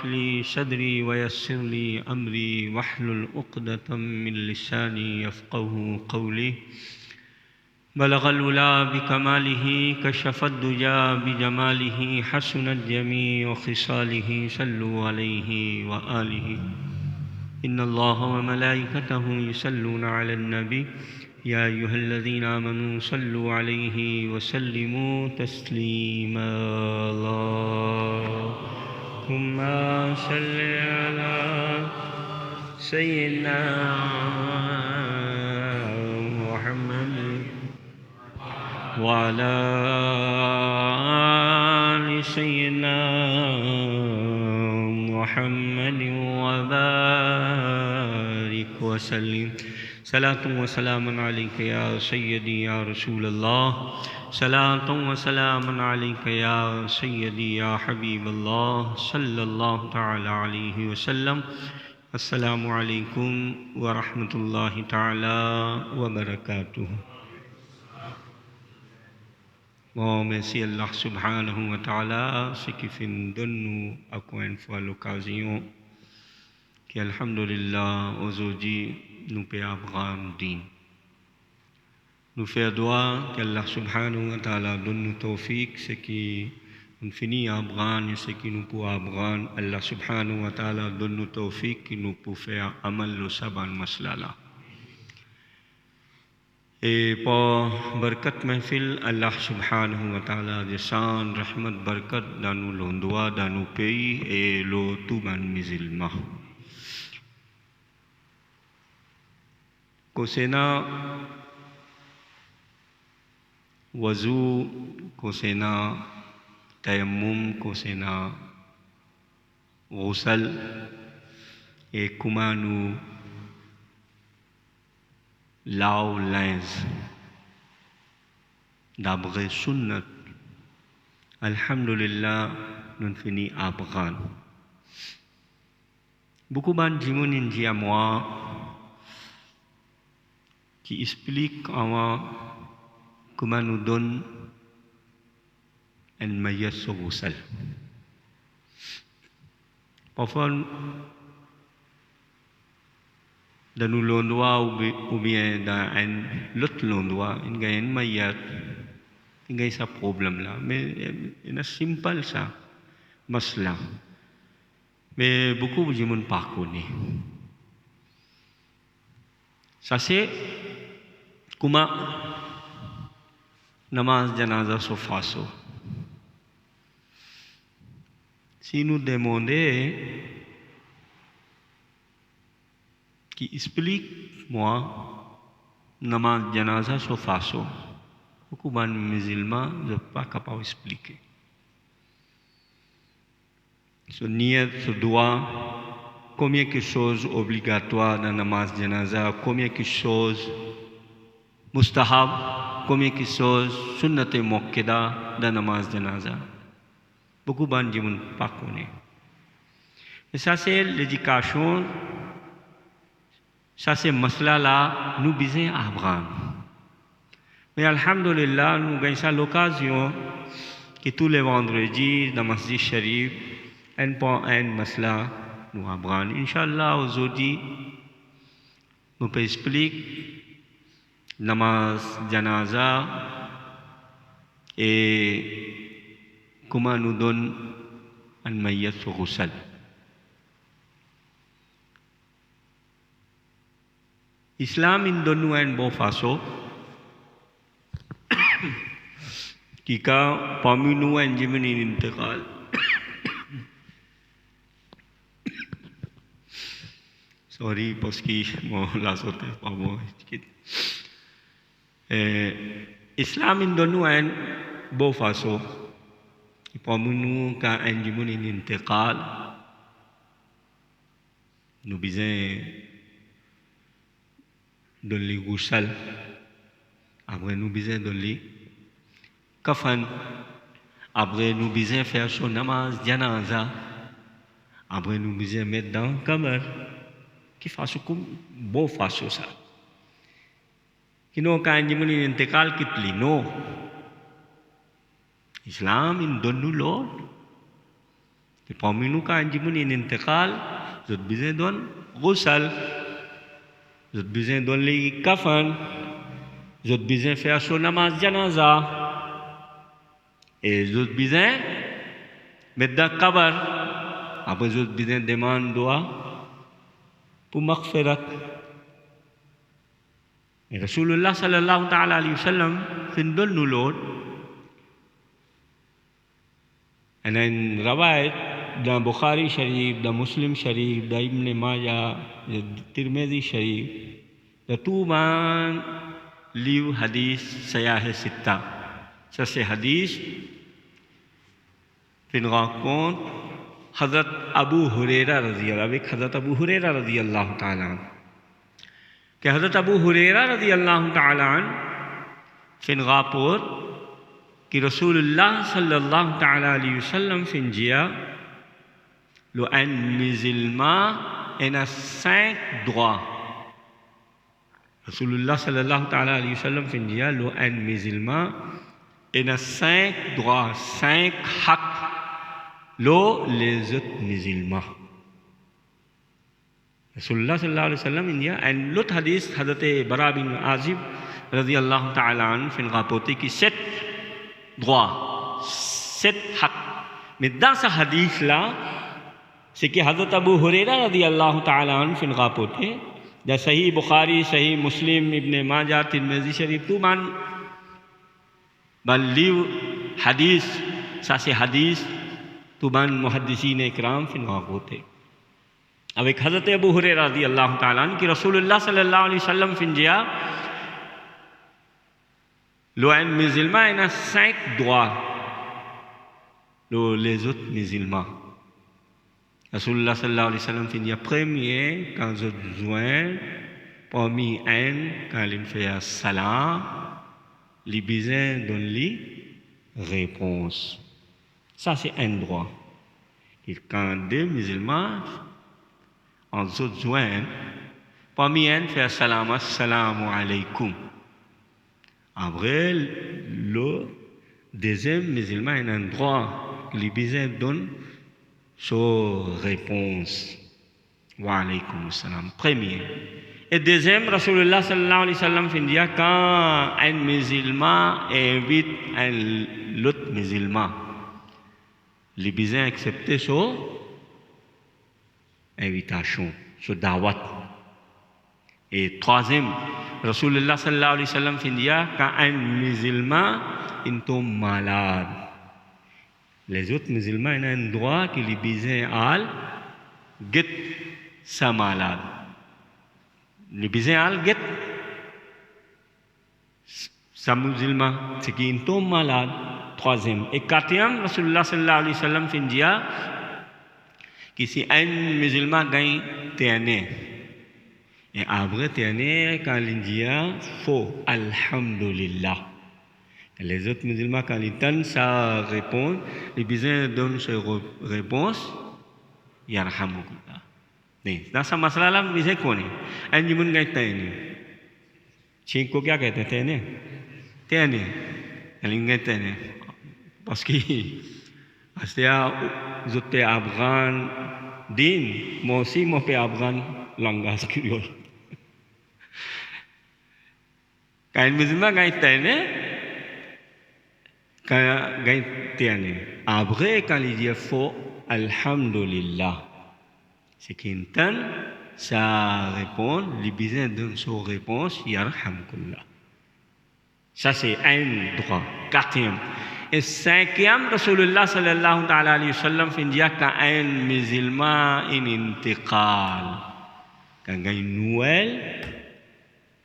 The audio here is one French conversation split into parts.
ली सदरी वयस्सिर ली अमरी वहलुल उक़दतम मिन लिसानी यफ़क़हू क़ौली। बलग़ल उला बिकमालिही कशफ़द दुजा बिजमालिही हसनत जमीउ ख़िसालिही सल्लु अलैहि व आलिहि। इन्नल्लाह व मलाइकतहु युसल्लूना अलन नबी या अय्युहल्लज़ीना आमनू सल्लु अलैहि व सल्लिमू तस्लीमा। अल्लाहुम्मा सल्लि अला सय्यिदिना मुहम्मद व अला आलि सय्यिदिना मुहम्मद व बारिक व सल्लिम। सलातु व सलामुन अलैका या सय्यदी या रसूल अल्लाह। सलातु व सलामुन अलैका या सय्यदी या हबीब अल्लाह सल्लल्लाहु तआला अलैहि वसल्लम। अस्सलामु अलैकुम व रहमतुल्लाहि तआला व बरकातुहू। Vamos merci Allah subhanahu wa ta'ala, ce qui fait nous donne nous encore une fois l'occasion que alhamdulillah aujourd'hui nous peut Abraham din. Nous faire doigt qu'Allah subhanahu wa ta'ala donne nous tawfiq, ce qui nous finit Abraham et ce qui nous peut Abraham. Allah subhanahu wa ta'ala donne nous tawfiq qui nous peut faire amal le saban maslala. Et pour barkat mahfil, Allah subhanahu wa ta'ala descend rahmat barkat dans nos endroits, dans nos pays et le tout ban musulman. Kosena wazu, kosena tayammum, kosena ghusl et comment nous lao linge d'après sunnat. Alhamdulillah, nous fini Abraham. Beaucoup de gens disent à moi qui expliquent comment nous donne un meilleur ghusl. Parfois, dans l'endroit ou bien dans un autre endroit, il y a un meilleur, il y a ce problème-là. Mais c'est simple ça, masla. Mais beaucoup de gens ne pas connaissent. Ça c'est comment namaz janaza se fasse. Si nous demandons qui explique moi namaz janaza se fasse, beaucoup de musulmans ne sont pas capables d'expliquer. Ce niyat, ce doigt, combien de choses obligatoires dans namaz janaza, combien de choses mustahab, combien de choses sunnat et muakkada dans namaz janaza. Beaucoup de gens ne pas connaissent. Et ça c'est l'éducation. Ça c'est masla là, nous besoin Abraham. Mais alhamdulillah, nous avons l'occasion que tous les vendredis dans Masjid Sharif, un point un masla nous Abraham. Inch'Allah aujourd'hui, nous peut expliquer namaz janaza et comment nous donne un meilleur ghusl. Islam in donne un bon façon qui a parmi nous un jimin intégral. Sorry parce que mon la sorte pas bon. Islam in donne un bon façon qui parmi nous a un jimin intégral. Nous besoin de les ghusl. Après nous besoin de les kafan. Après nous besoin faire son namaz janaza. Après nous besoin mettre dans kabar. Qui fasse comme bon façon ça. Qui n'ont qu'à un jimoni intégrale qui plie. Non. Islam il donne nous l'ordre. Et parmi nous, quand on dit intégrale, vous avez besoin d'un roussel, vous avez besoin d'un lit kafan, vous avez besoin de faire son namaz janaza, et vous avez besoin de mettre dans le kabar. Après, vous avez besoin de demander doigt pour maghfirat. Et Rasulullah sallallahu ta'ala alayhi wa sallam fait nous l'autre. Et un rawayat dans Bukhari Sharif, dans Muslim Sharif, dans Ibn Majah, dans Tirmidhi Sharif, dans tout le livre hadith Sayah Sitta. Ça c'est hadith qui nous raconte Hazrat Abu Huraira radiyallahu avec Hazrat Abu Huraira radiyallahu ta'ala. Que Hazrat Abu Huraira radiyallahu ta'ala fait un rapport que Rasulullah sallallahu ta'ala alayhi wa sallam fait dire un musulman a 5 droits. Rasulullah sallallahu ta'ala alayhi wa sallam fait dire un musulman a 5 droits, 5 haqs les autres musulmans. Rasulullah sallallahu alayhi wa sallam dit un autre hadith, Hazrat Bara bin Azib radiyallahu ta'ala anhu fait rapporter que 7 droits, 7 haqs. Mais dans ce hadith-là, c'est que Hazrat Abu Huraira radiyallahu ta'ala anhu fait rapporter dans Sahih Bukhari, Sahih Muslim, Ibn Majah, Tirmidhi Sharif, tout le livre hadith, ça c'est hadith, tout le muhaddisine ikram fait rapporter. Avec Hazrat Abu Huraira radiyallahu ta'ala anhu, que Rasulullah sallallahu alayhi wa sallam fait dire un musulman a 5 droits, les autres musulmans. Rasulullah sallallahu alayhi wa sallam fait dire premier, quand vous êtes besoin, parmi un, quand il fait salam, il besoin donne réponse. Ça, c'est un droit. Et quand deux musulmans, en autres joints, parmi un fait salam, assalamu alaykum. Après, le deuxième musulman a un droit, il besoin donne sa réponse. Wa alaykum salam. Premier. Et deuxième, Rasulullah sallallahu alayhi wa sallam fait dire quand un musulman invite l'autre musulman, il besoin accepter son invitation, son da'wat. Et troisième, Rasulullah sallallahu alayhi wa sallam fait dire quand un musulman tombe malade, les autres musulmans ont un droit qu'il ait besoin à guérir sa malade. Le besoin à guérir sa musulman, c'est qu'il tombe malade. Troisième. Et quatrième, Rasulullah sallallahu alayhi wa sallam fait dire que si un musulman gagne terrain, et après terrain, quand il dit faut alhamdulillah. Les autres musulmans, quand ils donnent sa réponse, ils besoin donner sa réponse, yarhamukullah. Dans ce masala-là, vous savez quoi? Un humain gagne terrain. Chez quoi क्या कहते हैं terrain? Il gagne terrain. Parce que c'est je te apprends din, moi aussi moi peux apprendre langage créole. Quand un musulman gagne terrain, quand gagne terrain, après quand il dit faut alhamdulillah, c'est qu'il donne sa réponse, il besoin donne sa réponse, yarhamkullah. Ça c'est un droit. Quatrième. Et cinquième, Rasulullah sallallahu alayhi wa sallam fait dire quand un musulman est intiqal, quand il y a une nouvelle,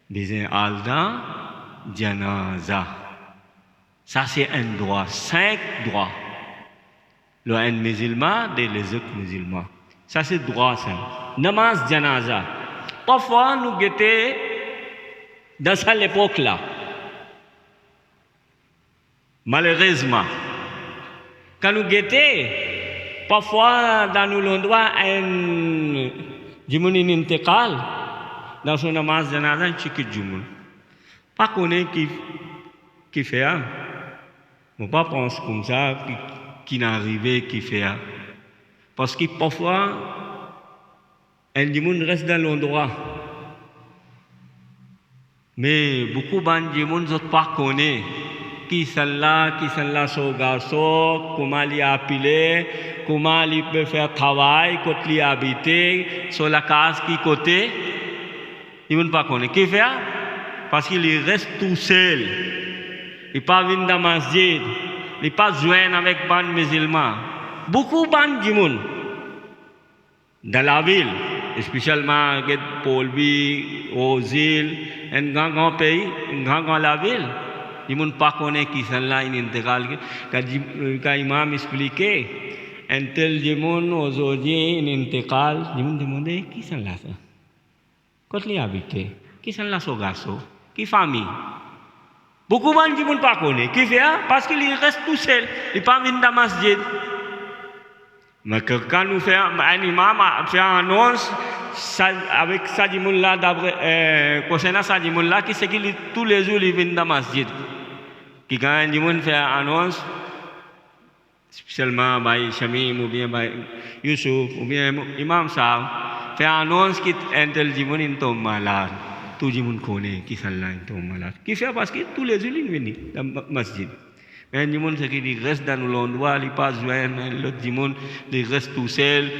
besoin alda, janaza. Ça c'est un droit, 5 droits. Le un musulman et les autres musulmans. Ça c'est droit ça. Namaz janaza. Parfois nous guettons dans cette époque-là. Malheureusement, quand nous guettons, parfois dans nos endroits, un jimoun intégrale, dans son namaz janaza, un chiquit jimoun. Pas connaît qui fait on ne pas penser comme ça, qui n'est arrivé, qui fait Parce que parfois, un monde reste dans l'endroit. Mais beaucoup de gens ne pas connaissent qui sont là sur garçon, comment il a appelé, comment il peut faire travail, quand il a habité, sur la case qui côté. Ils ne pas connaissent. Qui fait? Parce qu'il reste tout seul. Il ne pas venir dans la masjid. Il ne pas joindre avec les musulmans. Beaucoup de gens dans la ville, spécialement Paul B, aux îles, un grand pays, un grand la ville. Ils ne pas connaître qui sont là, ils intégral. Quand l'imam expliquait, un tel monde aujourd'hui, il intégral, ils me demandaient qui sont là ça. Quand ils habitent, qui sont là sur garçon, qui famille. Beaucoup de gens ne pas connaître. Qui fait? Parce qu'ils restent tout seuls. Ils ne pas venir dans la masjid. Mais quand nous faisons un imam fait une annonce avec Sadimoullah, concernant Sadimoullah, qui c'est qu'il tous les jours il vient dans la masjid. Qui quand un imam fait une annonce, spécialement by Shamim ou bien by Youssouf ou bien Imam Sahab, fait une annonce qu'un tel imam tombe malade. Tout le monde connaît qui sont là, ils tombent malades. Qui fait parce que tous les jours ils viennent dans la masjid. Mais un monde qui reste dans l'endroit, il passe joindre l'autre monde, il reste tout seul.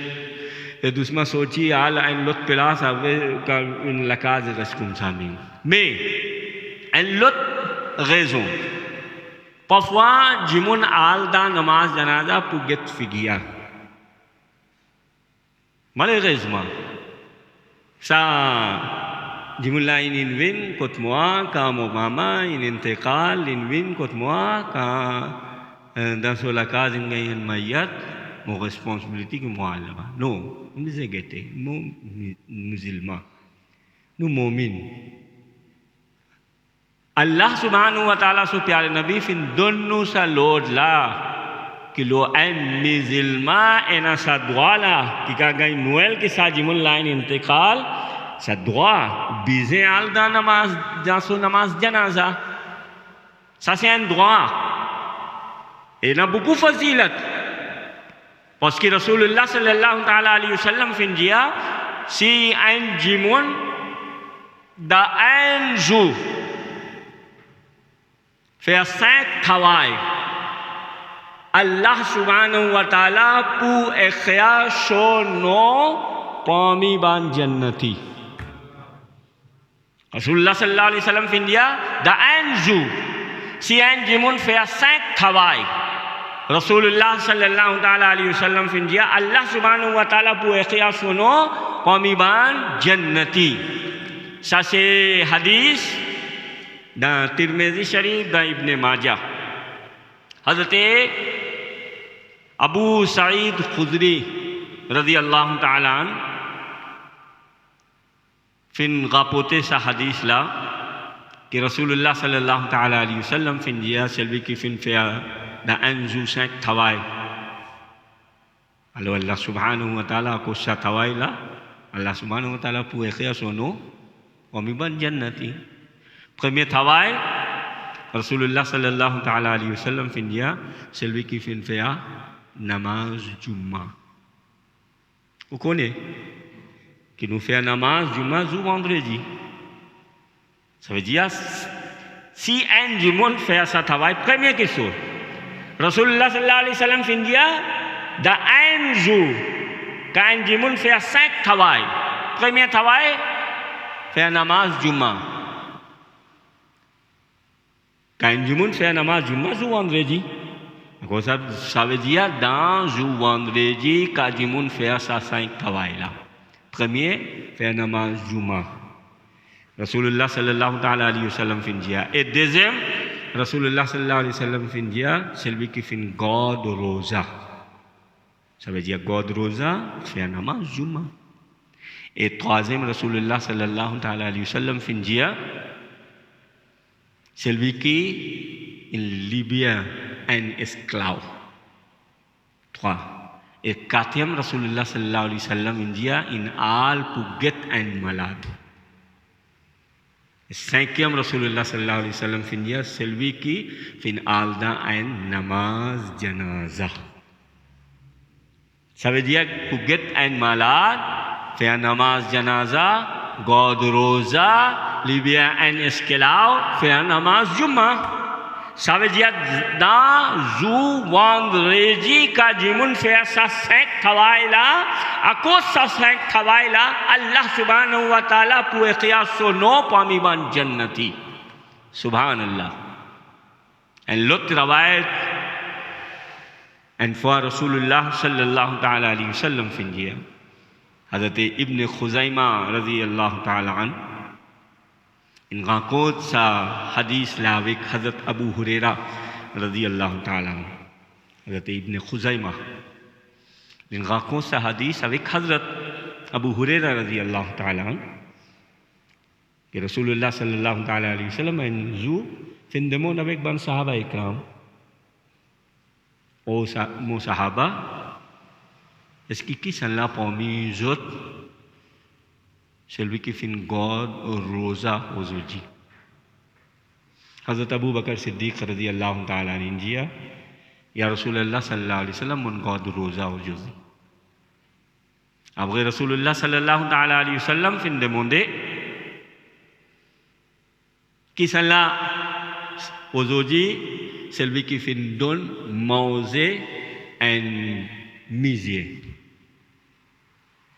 Et doucement sorti à l'autre place avec la case reste comme ça même. Mais une autre raison. Parfois, les gens allent dans la namaz janaza pour get figure. Malheureusement, ça. Jumlah ini win kot moi quand mon maman in intégrale in win kot moi quand dans sur la case in gagne mayat mon responsabilité que moi là non nous égété nous musulmans nous mu'min Allah subhanahu wa ta'ala so प्यारे नबी फिर दोनों सा लोड ला कि लो un musulman et na sa droit là qui gagne Noël qui sa jumlah in intégrale ça doit biser al dans namaz dans son namaz janaza ça c'est un droit et il a beaucoup de fazilat parce que Rasulullah sallallahu ta'ala alayhi wa sallam fin dia si un jimon dans un jour faire 5 travail Allah subhanahu wa ta'ala pour écrire son nom parmi ban jannati Rasulullah sallallahu alayhi wa sallam fin dia dans un jour si un jimon fait 5 travail Rasulullah sallallahu alayhi wa sallam fin dia Allah subhanahu wa ta'ala pour écrire son nom parmi ban jannati ça c'est hadith dans Tirmizi Sharif dans Ibn Majah Hazrat Abu Sa'id Khudri radiyallahu ta'ala an fin rapporté sa hadith là que Rasulullah sallallahu ta'ala alayhi wa sallam fin dia celui qui fin faire dans un jour 5 travail alors Allah subhanahu wa ta'ala ko sa travail là Allah subhanahu wa ta'ala pour écrire son nom parmi ban jannati premier travail Rasulullah sallallahu ta'ala alayhi wa sallam fin dia celui qui fin faire namaz Jumma vous connaissez qui nous fait un namaz Jumma ou vendredi. Ça veut dire, si un du monde fait sa travail, première question. Rasulullah sallallahu alayhi wa sallam fin dit, dans un jour, quand un du monde fait 5 travail, premier travail, fait un namaz Jumma. Quand un du monde fait un namaz Jumma ou vendredi. Ça veut dire, dans jour vendredi, quand un du monde fait sa 5 travail là. Premier, faire namaz Juma. Rasulullah sallallahu alayhi wa sallam fin dia. Et deuxième, Rasulullah sallallahu alayhi wa sallam fin dia, celui qui fin God Rosa. Ça veut dire God Rosa, faire namaz Juma. Et troisième, Rasulullah sallallahu alayhi wa sallam fin dia, celui qui libère un esclave. 3. Et quatrième, Rasulullah sallallahu alayhi wa sallam India in all pour get un malade. Et cinquième, Rasulullah sallallahu alayhi wa sallam India celui qui fin all dans un namaz janaza. Sabe dia kuget ein malad, für Namaz Janaza, God Rosa, Libya ein Eskelau, für Namaz Jumma. Sabe dia da zu wand reji ka jimun für sa sek tawaila, ako sa sek tawaila, Allah subhanahu wa ta'ala pu qiyas so no pami ban jannati. Subhanallah. And lot rawayat and for Rasulullah sallallahu ta'ala alayhi wasallam finjiya. Hazrat Ibn Khuzaimah radiyallahu ta'ala an in qaqot sa hadith lavik Hazrat Abu Hurairah radiyallahu ta'ala an. Hazrat Ibn Khuzaimah in qaqot sa hadith avik Hazrat Abu Hurairah radiyallahu ta'ala an कि रसूलुल्लाह सल्लल्लाहु ताला अलैहि वसल्लम एंजू फिंदमो नवेक बन सहाबा इकराम ओ सहाबा इसकी की सल्ला पौमी ज़ुत शेल्वी की फिन गॉड और रोज़ा वज़ूजी हज़रत अबू बकर सिद्दीक़ रज़ी अल्लाह ताला अन्हु जिया या रसूलुल्लाह सल्लल्लाहु अलैहि वसल्लम मुन गॉड रोज़ा वज़ूजी अब गए रसूलुल्लाह सल्लल्लाहु ताला अलैहि वसल्लम फिंदमो दे Kisahlah Ozoji Selvi Kifindon Mauze and Mizie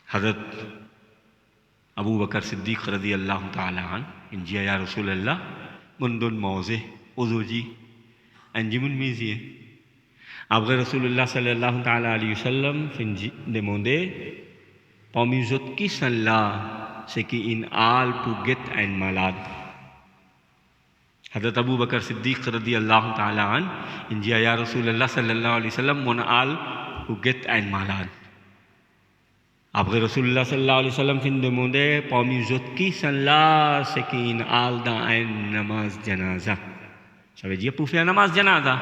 Hazrat Abu Bakar Siddiq radiyallahu ta'ala an Injia ya Rasulullah Mundon Mauze Ozoji and Jimun Mizie Abga Rasulullah sallallahu ta'ala alayhi wasallam Finji demonde Pamizot Kisahlah Seki in al Puget and Malad हज़रत अबू बकर सिद्दीक़ रज़ी अल्लाह ताला अन इंजिया या रसूलुल्लाह सल्लल्लाहु अलैहि वसल्लम मुनाल उगेत एन मालाद अब रसूलुल्लाह सल्लल्लाहु अलैहि वसल्लम फिन देमोंदे पौमी ज़ुत की सल्ला सकीन आल दा एन नमाज जनाजा सब जी पूफिया नमाज जनाजा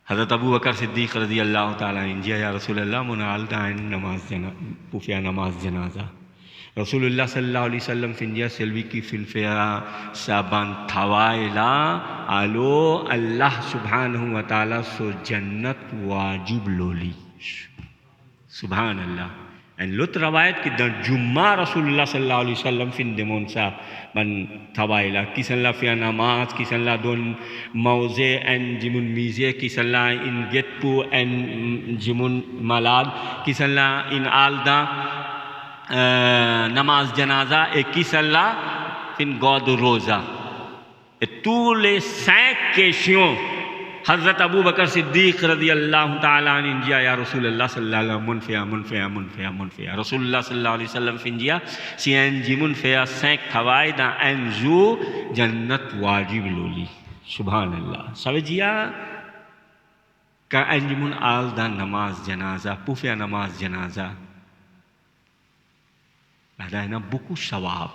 हज़रत अबू बकर सिद्दीक़ रज़ी अल्लाह ताला इंजिया या रसूलुल्लाह मुनाल दा एन नमाज जना पूफिया नमाज जनाजा Rasulullah sallallahu alaihi wasallam finja selvi ki filfea saban thawaila alo Allah subhanahu wa ta'ala so jannat wajib loli subhanallah and lut rawayat ki dan jumma Rasulullah sallallahu alaihi wasallam fin demon sa ban thawaila kisalla fi namaz kisalla don mauze and jimun mize kisalla in getpu and jimun malad kisalla in alda नमाज जनाजा 21 अल्लाह फिन गौद रोज़ा तूले 5 केशियों हज़रत अबू बकर सिद्दीक़ रज़ी अल्लाह ताला अन्हु इंजिया या रसूलुल्लाह सल्लल्लाहु मुनफिया रसूलुल्लाह सल्लल्लाहु अलैहि वसल्लम फिंजिया सियन जिमुन फिया 5 खवाइदा एंजू जन्नत वाजिब लोली सुभान अल्लाह सवजिया का एंजिमुन आल दा नमाज जनाजा पुफिया नमाज जनाजा ada na buku sawab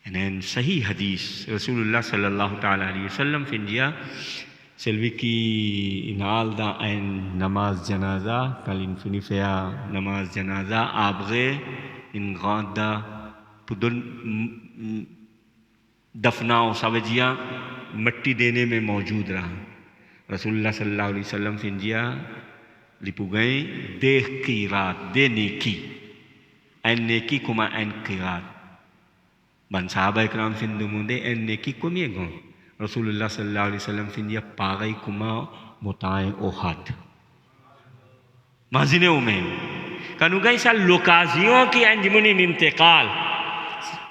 and then sahih hadis Rasulullah sallallahu ta'ala alaihi wasallam findia selvi ki inal da ein namaz janaza kalin finifea namaz janaza abghe in gada pudun dafnao savjiya मट्टी देने में मौजूद रहा रसूलुल्लाह सल्लल्लाहु अलैहि वसल्लम findia lipu गए देख की रात देने की en neki kuma en qirat ban sahabai ikram fin dumude en neki kumiego Rasulullah sallallahu alaihi wasallam fin dia pagai kuma mutai ohad mazine ume kanu gai sa l'occasion ki en jimuni intiqal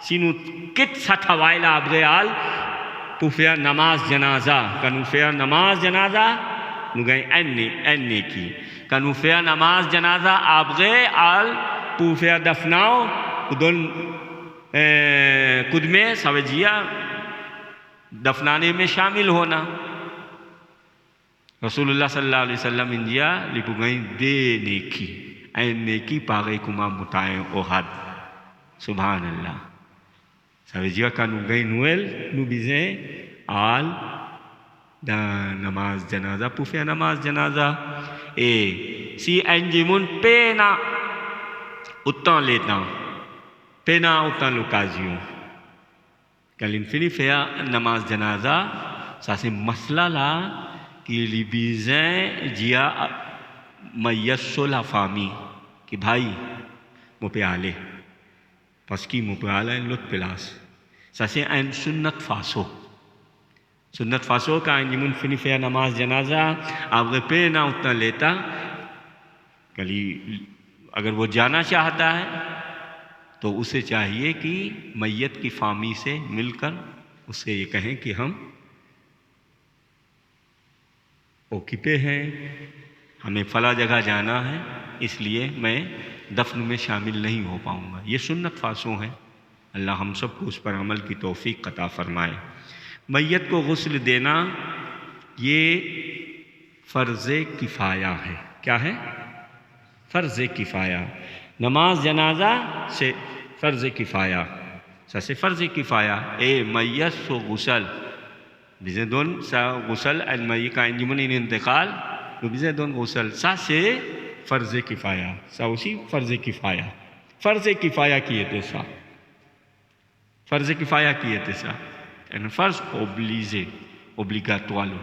sinu kit sathawaila abreal pufia namaz janaza kanu fia namaz janaza nu gai en neki kanu fia namaz janaza abghe al पूफिया दफनाओ उदन खुद में सवजिया दफनाने में शामिल होना रसूलुल्लाह सल्लल्लाहु अलैहि वसल्लम इंजिया लिपुगई दे नेकी ऐ नेकी पागे कुमा मुताए ओहद सुभान अल्लाह सवजिया कानु गई नुएल नुबिजे आल दा नमाज जनाजा पूफिया नमाज जनाजा ए सी एंजिमुन पेना autant les temps pena autant l'occasion quand l'infini fait namaz janaza ça c'est masla là qui les bizin dia Mayyasso la fami कि भाई मुझे आले paski मुझे आले lut pelas sase ein sunnat faso का जिमुन फिनी फेया नमाज जनाजा आप पे ना उतना लेता कली अगर वो जाना चाहता है तो उसे चाहिए कि मैयत की फामी से मिलकर उससे ये कहें कि हम ओकिपे हैं, हमें फला जगह जाना है, इसलिए मैं दफन में शामिल नहीं हो पाऊँगा। ये सुन्नत फासों है। अल्लाह हम सबको उस पर अमल की तौफीक अता फरमाए। मैयत को गुस्ल देना ये फ़र्ज़े किफ़ाया है। क्या है? फ़र्ज़े किफ़ाया। नमाज जनाजा से फ़र्ज़े किफ़ाया से फ़र्ज़े किफ़ाया ए मैयत सो गुसल बिज़े दोन सा गुसल एल मई का इंजमन इन इंतकाल बिज़े दोन गुसल सा से फ़र्ज़े किफ़ाया सा उसी फ़र्ज़े किफ़ाया फ़र्ज़े किफ़ाया किए थे सा फ़र्ज़े किफ़ाया किए थे सा एन फ़र्ज़ ओब्लिजे ओब्लिगाटोरो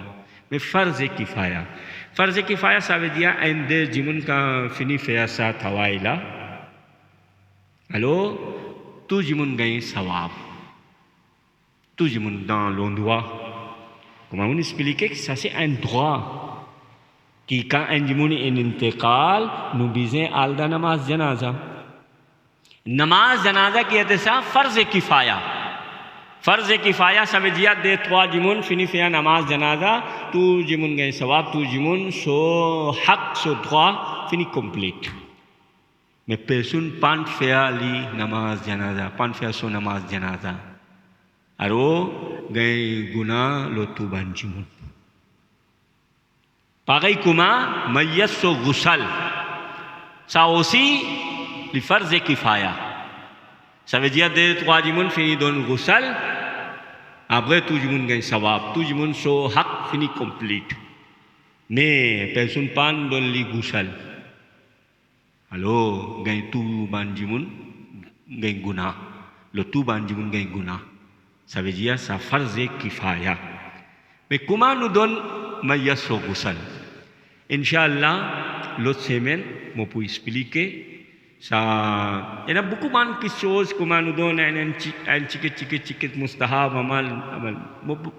में फ़र्ज़े किफ़ाया सावे दिया एंडे जिमन का फिनी फेया सा थवाइला alors tout le monde gagne sawab tout le monde dans l'endroit comment on explique que ça c'est un droit qui quand un monde est intégré nous disons alda namaz janaza qui est ça farz kifaya ça veut dire des trois jimoun fini faire namaz janaza tout le monde gagne sawab tout le monde so haq so droit fini complete. Mais personne pas faire li namaz janaza, pas faire son namaz janaza. Alors, gay guna lotu banjimun. Pareil comment mayyas so ghusal. Ça aussi, li farz kifaya. Ça veut dire deux trois jimun fini don ghusal. Après tout jimun gay sawab, tout jimun so haq fini complete. Mais personne pas don li ghusal. Alors, gain tout banjimun gain guna. Le tout banjimun gain guna. Ça veut dire ça farz kifaya. Mais comment nous donne mayyas au ghusal? Inch'Allah, l'autre semaine, je peux expliquer ça. Il y a beaucoup de choses comment nous donne un ticket mustahab amal.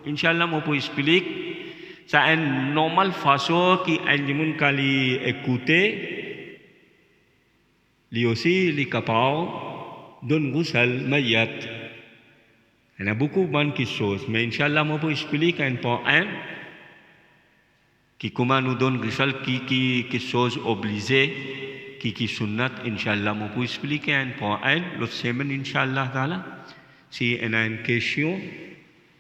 Inch'Allah, je peux expliquer ça une normale façon qui un jimun kali écouter. Lui aussi, les capables donnent ghusal mayyat. Il y a beaucoup de choses, mais Inch'Allah, je peux expliquer un point qui comment nous donne ghusal, qui chose obligée, qui sunnat, Inch'Allah, je peux expliquer un point l'autre semaine, Inch'Allah, si il y a une question,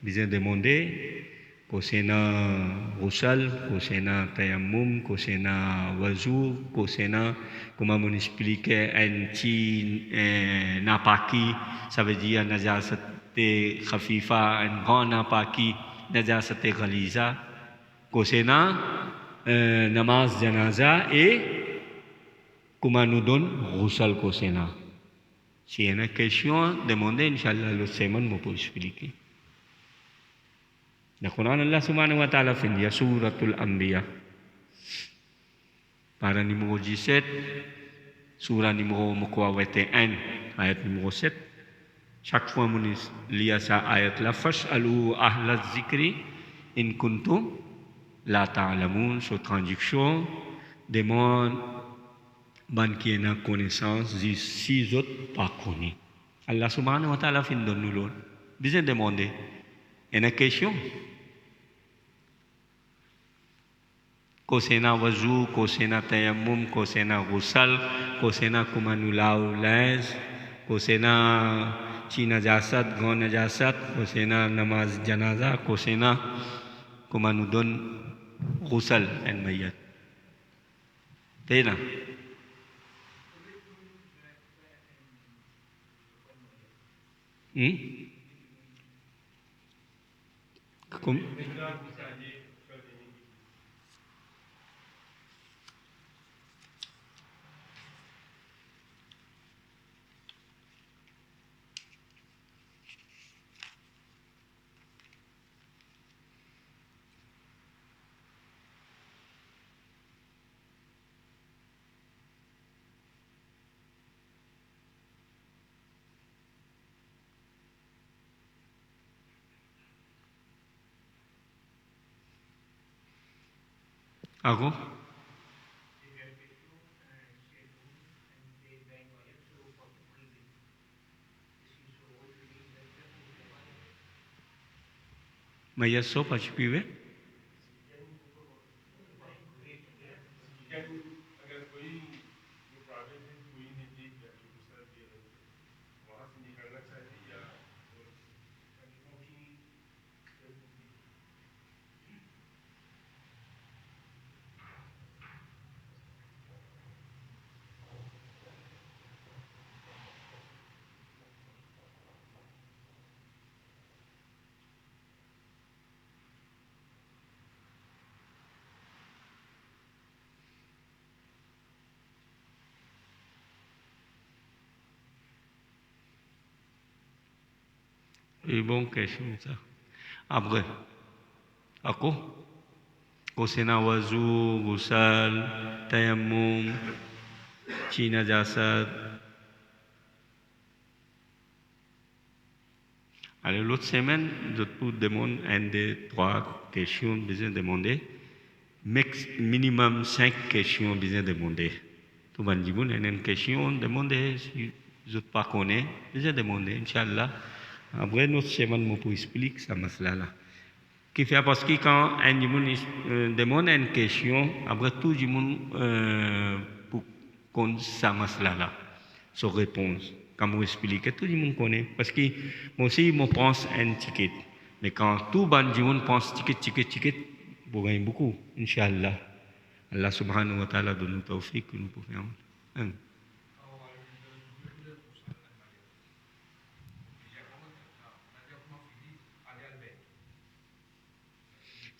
vous demander. Kosena ghusal, kosena tayammum, kosena wazu, kosena comment on explique un petit napaki, ça veut dire najasat khafifa, un grand napaki, najasat ghaliza, kosena namaz janaza et comment nous donne ghusal kosena. Si il y a une question, demandez, Inch'Allah, l'autre semaine, je peux expliquer. Le Quran Allah subhanahu wa ta'ala fait dire Suratul Anbiya para numéro 17 surah numéro 21 ayat numéro 7 chaque fois on lit ça ayat la fas'alu ahla zikri in kuntum la ta'lamun so traduction demande ban qui a connaissance si autres pas connu Allah subhanahu wa ta'ala fait donner nous besoin demander une question kosena wazu, kosena tayammum, kosena ghusal, kosena kumanulau lez, kosena chi najasat, grand najasat, kosena namaz janaza, kosena kumanudon ghusal and mayyat. Tena. Ako? Mayat so pachi piwe? Et bon question ça. Après, ako? Kusina wazu, gusal, tayammum, China jasad. Alors l'autre semaine, je te demande un des trois questions besoin demander. Minimum 5 questions besoin demander. Tout le monde dit, il y a une question demander, si je ne pas connais, besoin demander, Inch'Allah. Après, notre semaine, je peux expliquer ça, là. Qui fait parce que quand un monde demande une question, après tout le monde pour connaître ça, là, sa réponse. Quand vous expliquez, tout le monde connaît. Parce que moi aussi, je pense un ticket. Mais quand tout le monde pense ticket, vous gagnez beaucoup, Inch'Allah. Allah subhanahu wa ta'ala donne nous tawfiq que nous pouvons faire.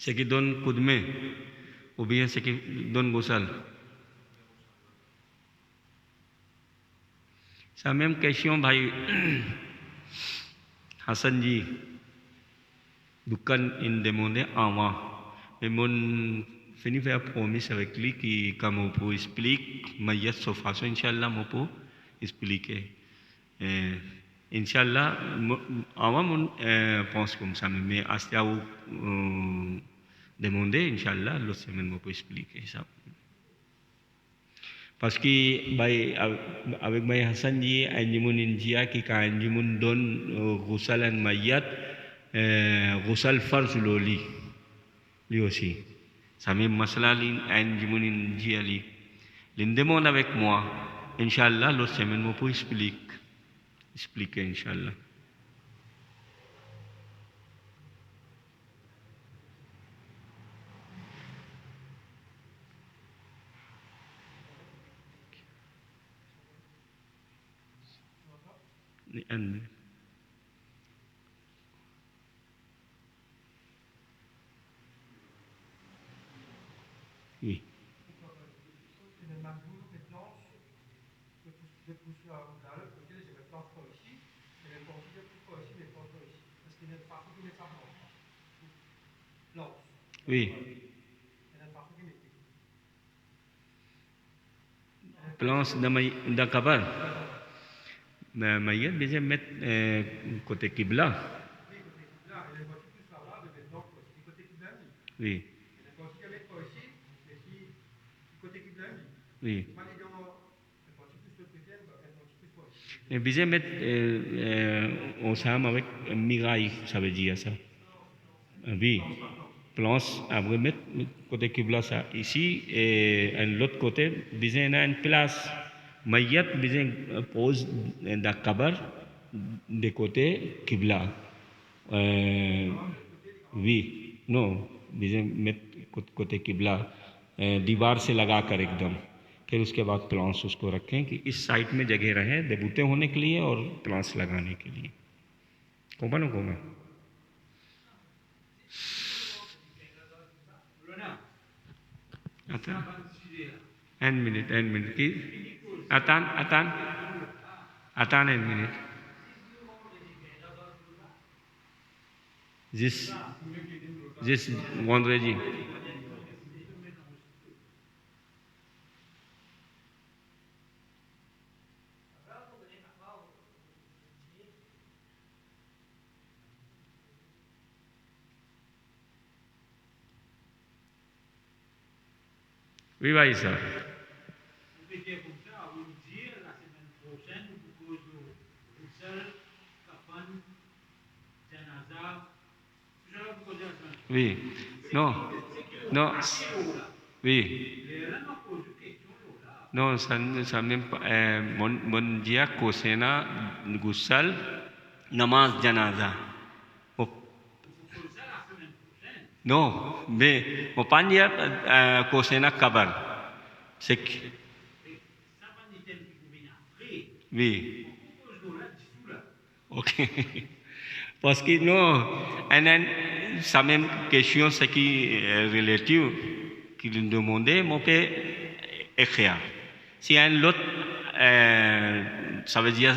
Ce qui donne coup de main, ou bien ce qui donne Gosal. C'est la même question, भाई Hassan ji. Bukan in demandé avant. Mais mon fini faire promesse avec lui qui, comme on peut expliquer, mais sa façon, Inch'Allah, on peut expliquer. Inch'Allah, avant, on pense comme ça, mais à ce où demander, Inch'Allah, l'autre semaine, on peut expliquer ça. Parce que avec Baye Hassan ji, Anjimun India, qui quand Anjimun donne Rousalan Mayat, Rousal Farz Loli, lui aussi. Ça même masala Anjimun India li. L'indemande avec moi, Inch'Allah, l'autre semaine, on peut expliquer, Inch'Allah. Oui. Oui. Planche dans Kabal. Mais Mayat, besoin mettre côté Qibla. Oui. Oui. Et besoin mettre ensemble avec miraille, ça veut dire ça. Oui. Planche, après mettre côté Qibla ça. Ici, et l'autre côté, besoin d'une place. Mayat, besoin pose dans Kabar, de côté Qibla. Oui, non, besoin mettre côté Qibla, दीवार से लगा कर एकदम फिर उसके बाद प्लांट्स उसको रखें कि इस साइड में जगह रहे बूटे होने के लिए और प्लांट्स लगाने के लिए कोमा ना कोमा एन मिनट की अतान एन मिनट जिस वॉन्ड्रे जी Oui, vai, ça. Oui. Non. Non. Oui. Non, ça même pas. Mon dia kosena gusal namaz janaza. Non, mais mon pania kosena kabar. C'est oui. Ok. Parce que non, sa même question, c'est qui relative, qui lui demandait, mon père écrire. Si un lot, ça veut dire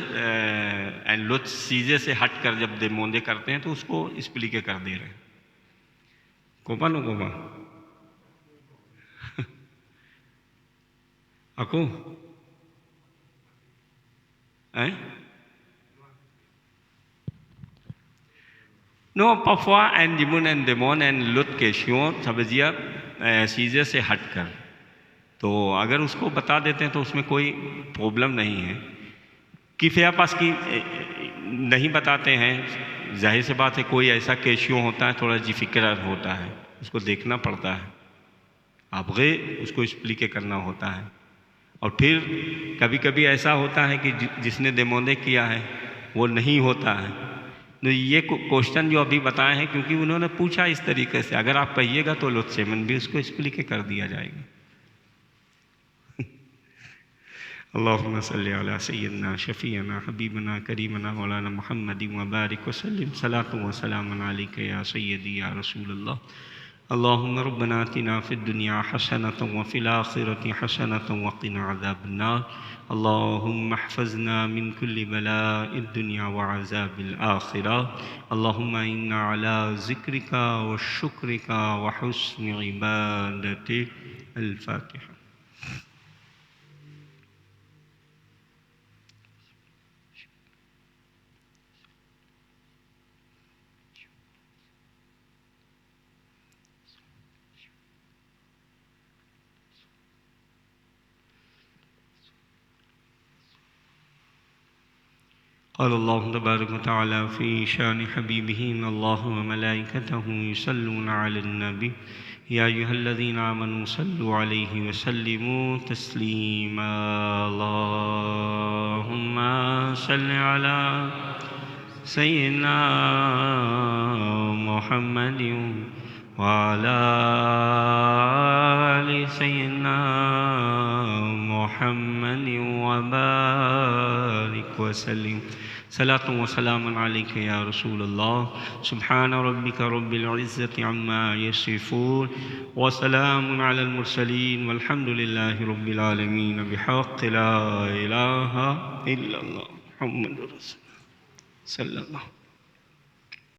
un lot चीज़ें से हट कर जब demande करते हैं तो उसको explique कर दे रहे हैं. Copa no copa? Aku? Hein? Non, parfois un demande une autre question, ça veut dire चीज़ें से हट कर. तो अगर उसको बता देते हैं तो उसमें कोई प्रॉब्लम नहीं है. किफ़या पास की नहीं बताते हैं, जाहिर सी बात है कोई ऐसा केशियो होता है थोड़ा डिफिकल्ट होता है, उसको देखना पड़ता है, आप गए उसको एक्सप्लिक करना होता है. और फिर कभी कभी ऐसा होता है कि जिसने देमोंदे किया है वो नहीं होता है. तो ये क्वेश्चन जो अभी बताए हैं क्योंकि उन्होंने पूछा इस तरीके से, अगर आप कहिएगा तो लोत्सेमन भी उसको एक्सप्लिक कर दिया जाएगा. اللهم صل على سيدنا شفيعنا حبيبنا كريمنا مولانا محمد وبارك وسلم صلاة وسلام عليك يا سيدي يا رسول الله. اللهم ربنا آتنا في الدنيا حسنة وفي الآخرة حسنة وقنا عذاب النار. اللهم احفظنا من كل بلاء الدنيا وعذاب الآخرة. اللهم إنا على ذكرك وشكرك وحسن عبادتك. الفاتحة. قال الله تبارك وتعالى في شان حبيبه إن الله وملائكته يصلون على النبي يا أيها الذين آمنوا صلوا عليه وسلموا تسليما. اللهم صل على سيدنا محمد وعلى آل سيدنا محمد وبارك وسلم. صلاة وسلام عليك يا رسول الله. سبحان ربك رب العزة عما يصفون وسلام على المرسلين والحمد لله رب العالمين بحق لا إله إلا الله محمد رسول الله صلى الله